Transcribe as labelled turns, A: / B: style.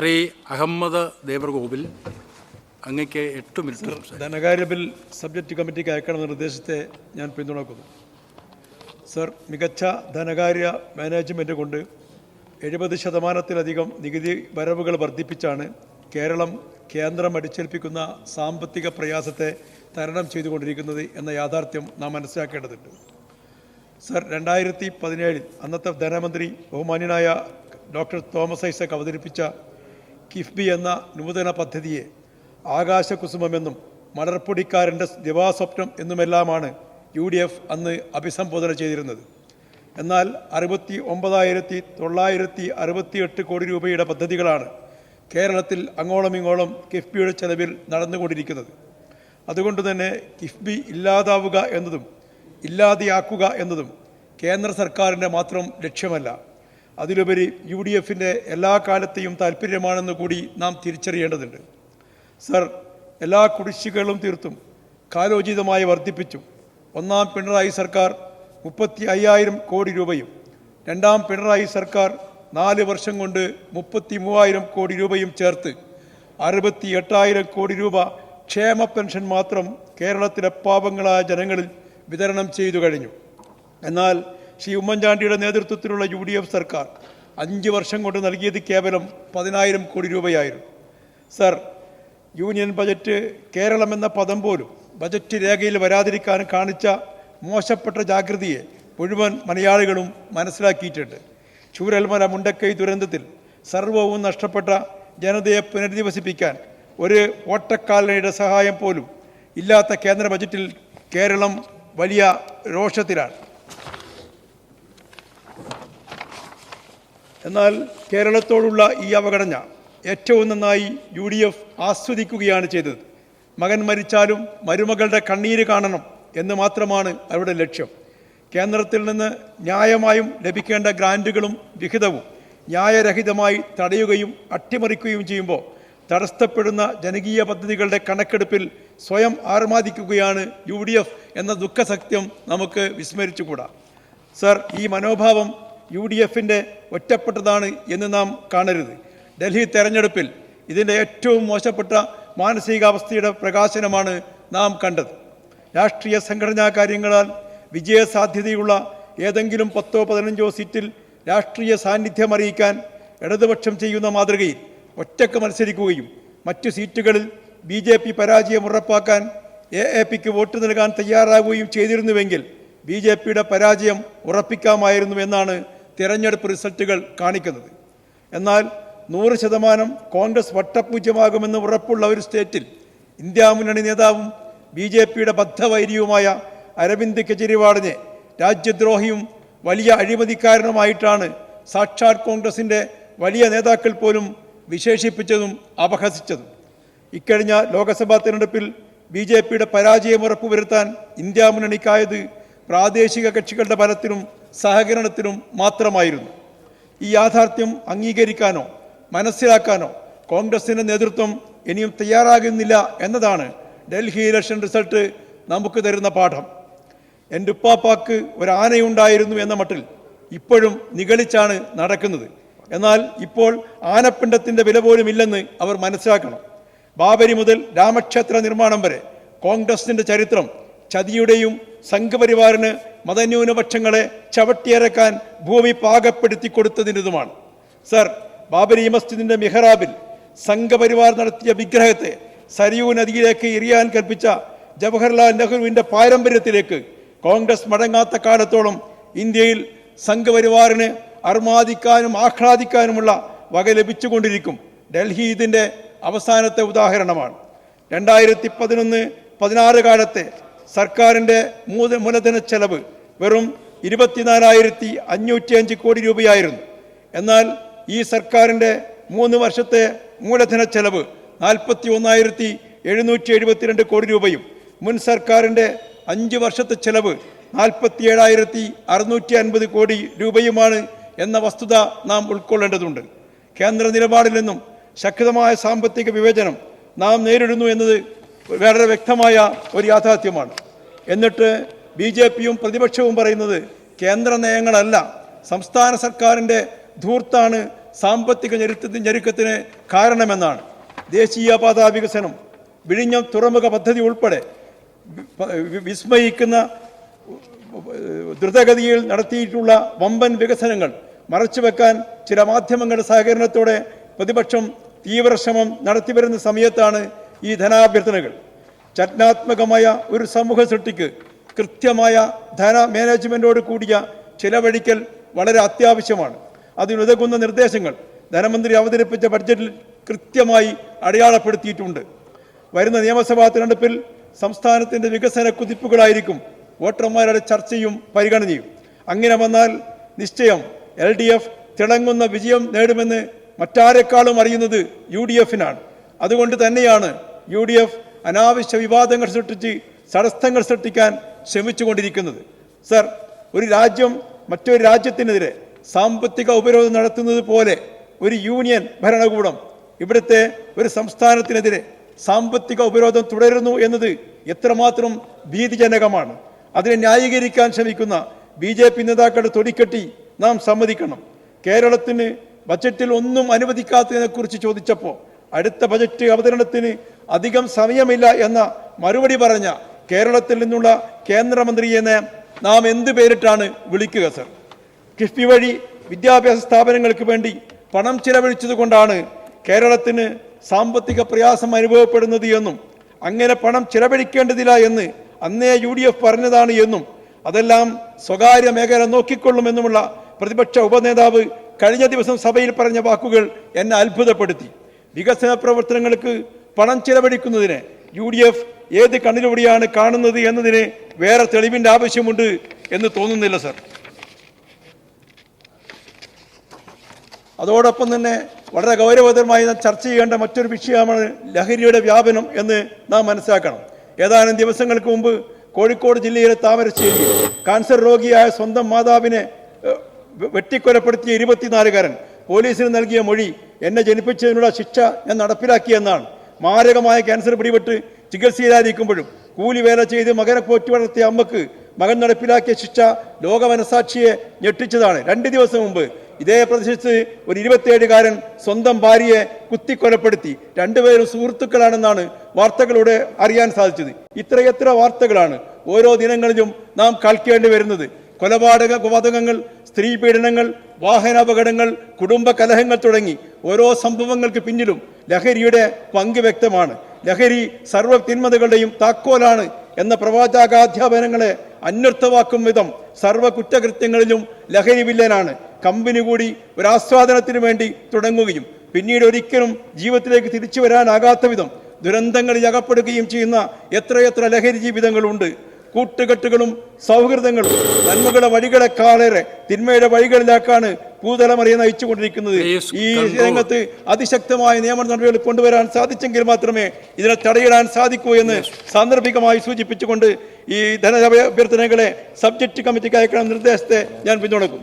A: ശ്രീ അഹമ്മദ് ദേവർകോവിൽ, അങ്ങയ്ക്ക് 8 മിനിറ്റ്.
B: ധനകാര്യ bill subject കമ്മിറ്റിക്ക് അയക്കണമെന്ന നിർദ്ദേശത്തെ ഞാൻ പിന്തുണക്കുന്നു. സർ, മികച്ച ധനകാര്യ മാനേജ്മെൻറ്റ് കൊണ്ട് 70% നികുതി വരവുകൾ വർദ്ധിപ്പിച്ചാണ് കേരളം കേന്ദ്രം അടിച്ചേൽപ്പിക്കുന്ന സാമ്പത്തിക പ്രയാസത്തെ തരണം ചെയ്തുകൊണ്ടിരിക്കുന്നത് എന്ന യാഥാർത്ഥ്യം നാം മനസ്സിലാക്കേണ്ടതുണ്ട്. സർ, 2017 അന്നത്തെ ധനമന്ത്രി ബഹുമാന്യനായ ഡോക്ടർ തോമസ് ഐസക് അവതരിപ്പിച്ച കിഫ്ബി എന്ന നൂതന പദ്ധതിയെ ആകാശകുസുമെന്നും മലർപ്പൊടിക്കാരൻ്റെ ദിവാസ്വപ്നം എന്നുമെല്ലാമാണ് UDF അന്ന് അഭിസംബോധന ചെയ്തിരുന്നത്. എന്നാൽ 69,968 കോടി രൂപയുടെ പദ്ധതികളാണ് കേരളത്തിൽ അങ്ങോളം ഇങ്ങോളം കിഫ്ബിയുടെ ചെലവിൽ നടന്നുകൊണ്ടിരിക്കുന്നത്. അതുകൊണ്ട് തന്നെ കിഫ്ബി ഇല്ലാതാവുക എന്നതും ഇല്ലാതെയാക്കുക എന്നതും കേന്ദ്ര സർക്കാരിൻ്റെ മാത്രം ലക്ഷ്യമല്ല, അതിലുപരി UDFൻ്റെ എല്ലാ കാലത്തെയും താല്പര്യമാണെന്ന് കൂടി നാം തിരിച്ചറിയേണ്ടതുണ്ട്. സർ, എല്ലാ കുടിശ്ശികകളും തീർത്തും കാലോചിതമായി വർദ്ധിപ്പിച്ചു. ഒന്നാം പിണറായി സർക്കാർ 35,000 കോടി രൂപയും രണ്ടാം പിണറായി സർക്കാർ 4 വർഷം കൊണ്ട് 33,000 കോടി രൂപയും ചേർത്ത് 68,000 കോടി രൂപ ക്ഷേമ പെൻഷൻ മാത്രം കേരളത്തിലെ പാവങ്ങളായ ജനങ്ങളിൽ വിതരണം ചെയ്തു കഴിഞ്ഞു. എന്നാൽ ശ്രീ ഉമ്മൻചാണ്ടിയുടെ നേതൃത്വത്തിലുള്ള UDF സർക്കാർ 5 വർഷം കൊണ്ട് നൽകിയത് കേവലം 10,000 കോടി രൂപയായിരുന്നു. സർ, യൂണിയൻ ബജറ്റ് കേരളം എന്ന പദം പോലും ബജറ്റ് രേഖയിൽ വരാതിരിക്കാൻ കാണിച്ച മോശപ്പെട്ട ജാഗ്രതയെ മുഴുവൻ മലയാളികളും മനസ്സിലാക്കിയിട്ടുണ്ട്. ചൂരൽമല മുണ്ടക്കൈ ദുരന്തത്തിൽ സർവവും നഷ്ടപ്പെട്ട ജനതയെ പുനരധിവസിപ്പിക്കാൻ ഒരു ഓട്ടക്കാലനയുടെ സഹായം പോലും ഇല്ലാത്ത കേന്ദ്ര ബജറ്റിൽ കേരളം വലിയ രോഷത്തിലാണ്. എന്നാൽ കേരളത്തോടുള്ള ഈ അവഗണന ഏറ്റവും നന്നായി UDF ആസ്വദിക്കുകയാണ് ചെയ്തത്. മകൻ മരിച്ചാലും മരുമകളുടെ കണ്ണീര് കാണണം എന്ന് മാത്രമാണ് അവരുടെ ലക്ഷ്യം. കേന്ദ്രത്തിൽ നിന്ന് ന്യായമായും ലഭിക്കേണ്ട ഗ്രാൻറ്റുകളും വിഹിതവും ന്യായരഹിതമായി തടയുകയും അട്ടിമറിക്കുകയും ചെയ്യുമ്പോൾ തടസ്സപ്പെടുന്ന ജനകീയ പദ്ധതികളുടെ കണക്കെടുപ്പിൽ സ്വയം ആർമാദിക്കുകയാണ് UDF എന്ന ദുഃഖസത്യം നമുക്ക് വിസ്മരിച്ചുകൂടാ. സർ, ഈ മനോഭാവം UDFൻ്റെ ഒറ്റപ്പെട്ടതാണ് എന്ന് നാം കാണരുത്. ഡൽഹി തെരഞ്ഞെടുപ്പിൽ ഇതിൻ്റെ ഏറ്റവും മോശപ്പെട്ട മാനസികാവസ്ഥയുടെ പ്രകാശനമാണ് നാം കണ്ടത്. രാഷ്ട്രീയ സംഘടനാ കാര്യങ്ങളാൽ വിജയസാധ്യതയുള്ള ഏതെങ്കിലും 10-15 സീറ്റിൽ രാഷ്ട്രീയ സാന്നിധ്യം അറിയിക്കാൻ ഇടതുപക്ഷം ചെയ്യുന്ന മാതൃകയിൽ ഒറ്റക്ക് മത്സരിക്കുകയും മറ്റു സീറ്റുകളിൽ BJP പരാജയം ഉറപ്പാക്കാൻ AAPക്ക് വോട്ട് നൽകാൻ തയ്യാറാകുകയും ചെയ്തിരുന്നുവെങ്കിൽ BJPയുടെ പരാജയം ഉറപ്പിക്കാമായിരുന്നു എന്നാണ് തിരഞ്ഞെടുപ്പ് റിസൾട്ടുകൾ കാണിക്കുന്നത്. എന്നാൽ 100% കോൺഗ്രസ് വട്ടപൂജ്യമാകുമെന്ന് ഉറപ്പുള്ള ഒരു സ്റ്റേറ്റിൽ ഇന്ത്യ മുന്നണി നേതാവും BJPയുടെ ബദ്ധവൈരിയുമായ അരവിന്ദ് കെജ്രിവാളിനെ രാജ്യദ്രോഹിയും വലിയ അഴിമതിക്കാരനുമായിട്ടാണ് സാക്ഷാൽ കോൺഗ്രസിൻ്റെ വലിയ നേതാക്കൾ പോലും വിശേഷിപ്പിച്ചതും അപഹസിച്ചതും. ഇക്കഴിഞ്ഞ ലോക്സഭാ തിരഞ്ഞെടുപ്പിൽ BJPയുടെ പരാജയം ഉറപ്പുവരുത്താൻ ഇന്ത്യ മുന്നണിക്കായത് പ്രാദേശിക കക്ഷികളുടെ ബലത്തിലും സഹകരണത്തിലും മാത്രമായിരുന്നു. ഈ യാഥാർത്ഥ്യം അംഗീകരിക്കാനോ മനസ്സിലാക്കാനോ കോൺഗ്രസിൻ്റെ നേതൃത്വം ഇനിയും തയ്യാറാകുന്നില്ല എന്നതാണ് ഡൽഹി ഇലക്ഷൻ റിസൾട്ട് നമുക്ക് തരുന്ന പാഠം. എൻ്റെ ഉപ്പാപ്പാക്ക് ഒരു ആനയുണ്ടായിരുന്നു എന്ന മട്ടിൽ ഇപ്പോഴും നിഗളിച്ചാണ് നടക്കുന്നത്. എന്നാൽ ഇപ്പോൾ ആനപ്പിണ്ടത്തിൻ്റെ വില പോലും ഇല്ലെന്ന് അവർ മനസ്സിലാക്കണം. ബാബരി മുതൽ രാമക്ഷേത്ര നിർമ്മാണം വരെ കോൺഗ്രസിൻ്റെ ചരിത്രം ചതിയുടെയും സംഘപരിവാറിന് മതന്യൂനപക്ഷങ്ങളെ ചവിട്ടിയരക്കാൻ ഭൂമി പാകപ്പെടുത്തി കൊടുത്തതിൻ്റെതുമാണ്. സർ, ബാബരി മസ്ജിദിൻ്റെ മിഹ്റാബിൽ സംഘപരിവാർ നടത്തിയ വിഗ്രഹത്തെ സരയൂ നദിയിലേക്ക് എറിയാൻ കൽപ്പിച്ച ജവഹർലാൽ നെഹ്റുവിൻ്റെ പാരമ്പര്യത്തിലേക്ക് കോൺഗ്രസ് മടങ്ങാത്ത കാലത്തോളം ഇന്ത്യയിൽ സംഘപരിവാറിന് അർമാദിക്കാനും ആഹ്ലാദിക്കാനുമുള്ള വക ലഭിച്ചുകൊണ്ടിരിക്കും. ഡൽഹി ഇതിൻ്റെ അവസാനത്തെ ഉദാഹരണമാണ്. 2011-16 കാലത്തെ സർക്കാരിൻ്റെ മൂലധന ചെലവ് വെറും 24,505 കോടി രൂപയായിരുന്നു. എന്നാൽ ഈ സർക്കാരിൻ്റെ 3 വർഷത്തെ മൂലധന ചെലവ് 41,772 കോടി രൂപയും മുൻ സർക്കാരിൻ്റെ 5 വർഷത്തെ ചെലവ് 47,650 കോടി രൂപയുമാണ് എന്ന വസ്തുത നാം ഉൾക്കൊള്ളേണ്ടതുണ്ട്. കേന്ദ്ര നിലപാടിൽ നിന്നും ശക്തമായ സാമ്പത്തിക വിവേചനം നാം നേരിടുന്നു എന്നത് വളരെ വ്യക്തമായ ഒരു യാഥാർത്ഥ്യമാണ്. എന്നിട്ട് BJPയും പ്രതിപക്ഷവും പറയുന്നത് കേന്ദ്ര നയങ്ങളല്ല, സംസ്ഥാന സർക്കാരിൻ്റെ ധൂർത്താണ് സാമ്പത്തിക ഞെരുക്കത്തിന് കാരണമെന്നാണ്. ദേശീയപാതാ വികസനം, വിഴിഞ്ഞം തുറമുഖ പദ്ധതി ഉൾപ്പെടെ വിസ്മയിക്കുന്ന ദ്രുതഗതിയിൽ നടത്തിയിട്ടുള്ള വമ്പൻ വികസനങ്ങൾ മറച്ചുവെക്കാൻ ചില മാധ്യമങ്ങളുടെ സഹകരണത്തോടെ പ്രതിപക്ഷം തീവ്രശ്രമം നടത്തിവരുന്ന സമയത്താണ് ഈ ധനാഭ്യർത്ഥനകൾ. ചലനാത്മകമായ ഒരു സമൂഹ സൃഷ്ടിക്ക് കൃത്യമായ ധന മാനേജ്മെൻറ്റോട് കൂടിയ ചിലവഴിക്കൽ വളരെ അത്യാവശ്യമാണ്. അതിനുതകുന്ന നിർദ്ദേശങ്ങൾ ധനമന്ത്രി അവതരിപ്പിച്ച ബഡ്ജറ്റിൽ കൃത്യമായി അടയാളപ്പെടുത്തിയിട്ടുണ്ട്. വരുന്ന നിയമസഭാ തിരഞ്ഞെടുപ്പിൽ സംസ്ഥാനത്തിൻ്റെ വികസന കുതിപ്പുകളായിരിക്കും വോട്ടർമാരുടെ ചർച്ചയും പരിഗണനയും. അങ്ങനെ വന്നാൽ നിശ്ചയം LDF തിളങ്ങുന്ന വിജയം നേടുമെന്ന് മറ്റാരെക്കാളും അറിയുന്നത് UDF-നാണ്. അതുകൊണ്ട് തന്നെയാണ് UDF അനാവശ്യ വിവാദങ്ങൾ സൃഷ്ടിച്ച് തടസ്സങ്ങൾ സൃഷ്ടിക്കാൻ ശ്രമിച്ചുകൊണ്ടിരിക്കുന്നത്. സർ, ഒരു രാജ്യം മറ്റൊരു രാജ്യത്തിനെതിരെ സാമ്പത്തിക ഉപരോധം നടത്തുന്നത് പോലെ ഒരു യൂണിയൻ ഭരണകൂടം ഇവിടുത്തെ ഒരു സംസ്ഥാനത്തിനെതിരെ സാമ്പത്തിക ഉപരോധം തുടരുന്നു എന്നത് എത്രമാത്രം ഭീതിജനകമാണ്. അതിനെ ന്യായീകരിക്കാൻ ശ്രമിക്കുന്ന BJP നേതാക്കളുടെ തൊടിക്കെട്ടി നാം സമ്മതിക്കണം. കേരളത്തിന് ബജറ്റിൽ ഒന്നും അനുവദിക്കാത്തതിനെക്കുറിച്ച് ചോദിച്ചപ്പോൾ അടുത്ത ബജറ്റ് അവതരണത്തിന് അധികം സമയമില്ല എന്ന മറുപടി പറഞ്ഞ കേരളത്തിൽ നിന്നുള്ള കേന്ദ്രമന്ത്രിയെ നാം എന്ത് പേരിട്ടാണ് വിളിക്കുക സർ? കിഫ്ബി വഴി വിദ്യാഭ്യാസ സ്ഥാപനങ്ങൾക്ക് വേണ്ടി പണം ചിലവഴിച്ചതുകൊണ്ടാണ് കേരളത്തിന് സാമ്പത്തിക പ്രയാസം അനുഭവപ്പെടുന്നത് എന്നും അങ്ങനെ പണം ചിലവഴിക്കേണ്ടതില്ല എന്ന് അന്നേ UDF പറഞ്ഞതാണ് എന്നും അതെല്ലാം സ്വകാര്യ മേഖല നോക്കിക്കൊള്ളുമെന്നുമുള്ള പ്രതിപക്ഷ ഉപനേതാവ് കഴിഞ്ഞ ദിവസം സഭയിൽ പറഞ്ഞ വാക്കുകൾ എന്നെ അത്ഭുതപ്പെടുത്തി. വികസന പ്രവർത്തനങ്ങൾക്ക് പണം ചിലവഴിക്കുന്നതിനെ UDF ഏത് കണ്ണിലൂടെയാണ് കാണുന്നത് എന്നതിന് വേറെ തെളിവിൻ്റെ ആവശ്യമുണ്ട് എന്ന് തോന്നുന്നില്ല സർ. അതോടൊപ്പം തന്നെ വളരെ ഗൗരവതരമായി ചർച്ച ചെയ്യേണ്ട മറ്റൊരു വിഷയമാണ് ലഹരിയുടെ വ്യാപനം എന്ന് നാം മനസ്സിലാക്കണം. ഏതാനും ദിവസങ്ങൾക്ക് മുമ്പ് കോഴിക്കോട് ജില്ലയിലെ താമരശ്ശേരി കാൻസർ രോഗിയായ സ്വന്തം മാതാവിനെ വെട്ടിക്കൊലപ്പെടുത്തിയ 24-കാരൻ പോലീസിന് നൽകിയ മൊഴി എന്നെ ജനിപ്പിച്ചതിനുള്ള ശിക്ഷ ഞാൻ നടപ്പിലാക്കിയെന്നാണ്. മാരകമായ ക്യാൻസർ പിടിപെട്ട് ചികിത്സയിലായിരിക്കുമ്പോഴും കൂലിവേല ചെയ്ത് മകനെ പോറ്റി വളർത്തിയ അമ്മക്ക് മകൻ നടപ്പിലാക്കിയ ശിക്ഷ ലോക മനസാക്ഷിയെ ഞെട്ടിച്ചതാണ്. 2 ദിവസം മുമ്പ് ഇതേ പ്രദേശത്ത് ഒരു 27-കാരൻ സ്വന്തം ഭാര്യയെ കുത്തിക്കൊലപ്പെടുത്തി. 2 പേരും സുഹൃത്തുക്കളാണെന്നാണ് വാർത്തകളിലൂടെ അറിയാൻ സാധിച്ചത്. ഇത്രയെത്ര വാർത്തകളാണ് ഓരോ ദിനങ്ങളിലും നാം കേൾക്കേണ്ടി വരുന്നത്. കൊലപാതകങ്ങൾ, സ്ത്രീ പീഡനങ്ങൾ, വാഹനാപകടങ്ങൾ, കുടുംബ കലഹങ്ങൾ തുടങ്ങി ഓരോ സംഭവങ്ങൾക്ക് പിന്നിലും ലഹരിയുടെ പങ്ക് വ്യക്തമാണ്. ലഹരി സർവ്വ തിന്മതകളുടെയും താക്കോലാണ് എന്ന പ്രവാചകാധ്യാപനങ്ങളെ അന്വർത്ഥമാക്കും വിധം സർവ്വ കുറ്റകൃത്യങ്ങളിലും ലഹരി വില്ലനാണ്. കമ്പനി കൂടി ഒരാസ്വാദനത്തിന് വേണ്ടി തുടങ്ങുകയും പിന്നീട് ഒരിക്കലും ജീവിതത്തിലേക്ക് തിരിച്ചു വരാനാകാത്ത വിധം ദുരന്തങ്ങളിൽ അകപ്പെടുകയും ചെയ്യുന്ന എത്രയെത്ര ലഹരി ജീവിതങ്ങളുണ്ട്. കൂട്ടുകെട്ടുകളും സൗഹൃദങ്ങളും നന്മകളുടെ വഴികളെക്കാളേറെ തിന്മയുടെ വഴികളിലേക്കാണ് പുതുതലമുറയെ നയിച്ചുകൊണ്ടിരിക്കുന്നത്. ഈ രംഗത്ത് അതിശക്തമായ നിയമ നടപടികൾ കൊണ്ടുവരാൻ സാധിച്ചെങ്കിൽ മാത്രമേ ഇതിനെ തടയിടാൻ സാധിക്കൂ എന്ന് സാന്ദർഭികമായി സൂചിപ്പിച്ചുകൊണ്ട് ഈ ധനാഭ്യർത്ഥനകളെ സബ്ജക്റ്റ് കമ്മിറ്റിക്ക് അയക്കണം നിർദ്ദേശത്തെ ഞാൻ പിന്തുണക്കും.